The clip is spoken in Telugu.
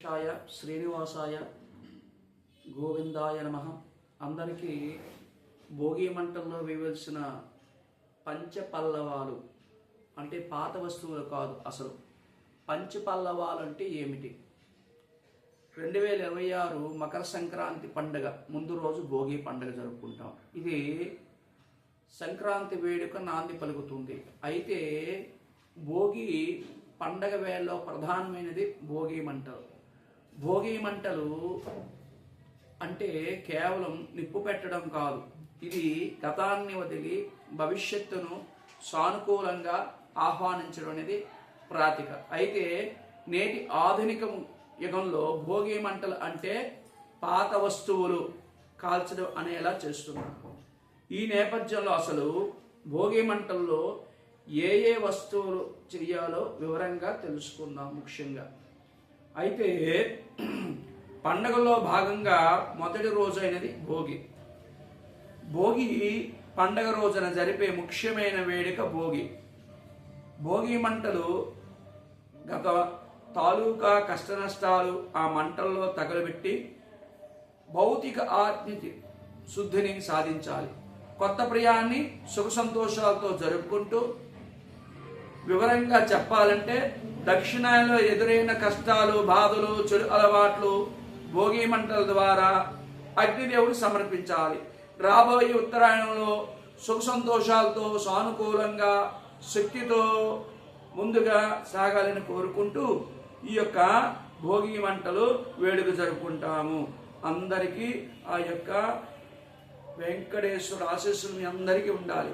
శ్రీనివాసాయ గోవిందాయ నమః. అందరికీ భోగి మంటల్లో వేయవలసిన పంచపల్లవాలు అంటే పాత వస్తువులు కాదు, అసలు పంచపల్లవాలు అంటే ఏమిటి? 2026 మకర సంక్రాంతి పండుగ ముందు రోజు భోగి పండుగ జరుపుకుంటాం. ఇది సంక్రాంతి వేడుక నాంది పలుకుతుంది. అయితే భోగి పండగ వేళలో ప్రధానమైనది భోగి మంటలు. భోగి మంటలు అంటే కేవలం నిప్పు పెట్టడం కాదు, ఇది గతాన్ని వదిలి భవిష్యత్తును సానుకూలంగా ఆహ్వానించడం అనేది ప్రాతిక. అయితే నేటి ఆధునిక యుగంలో భోగి మంటలు అంటే పాత వస్తువులు కాల్చడం అనేలా చేస్తున్నారు. ఈ నేపథ్యంలో అసలు భోగి మంటల్లో ఏ వస్తువులు చేయాలో వివరంగా తెలుసుకుందాం. ముఖ్యంగా అయితే పండగలో భాగంగా మొదటి రోజు అయినది భోగి. భోగి పండగ రోజున జరిపే ముఖ్యమైన వేడుక భోగి. భోగి మంటలు గత తాలూకా కష్ట నష్టాలు ఆ మంటల్లో తగలబెట్టి భౌతిక ఆత్మీయ శుద్ధిని సాధించాలి. కొత్త ప్రియాన్ని సుఖ సంతోషాలతో జరుపుకుంటూ వివరంగా చెప్పాలంటే దక్షిణాయనలో ఎదురైన కష్టాలు, బాధలు, చెడు అలవాట్లు భోగి మంటల ద్వారా అగ్నిదేవుడు సమర్పించాలి. రాబోయే ఉత్తరాయణంలో సుఖ సంతోషాలతో సానుకూలంగా శక్తితో ముందుగా సాగాలని కోరుకుంటూ ఈ యొక్క భోగి మంటలు వేడుక జరుపుకుంటాము. అందరికీ ఆ యొక్క వెంకటేశ్వర ఆశీస్సులు మీ అందరికీ ఉండాలి.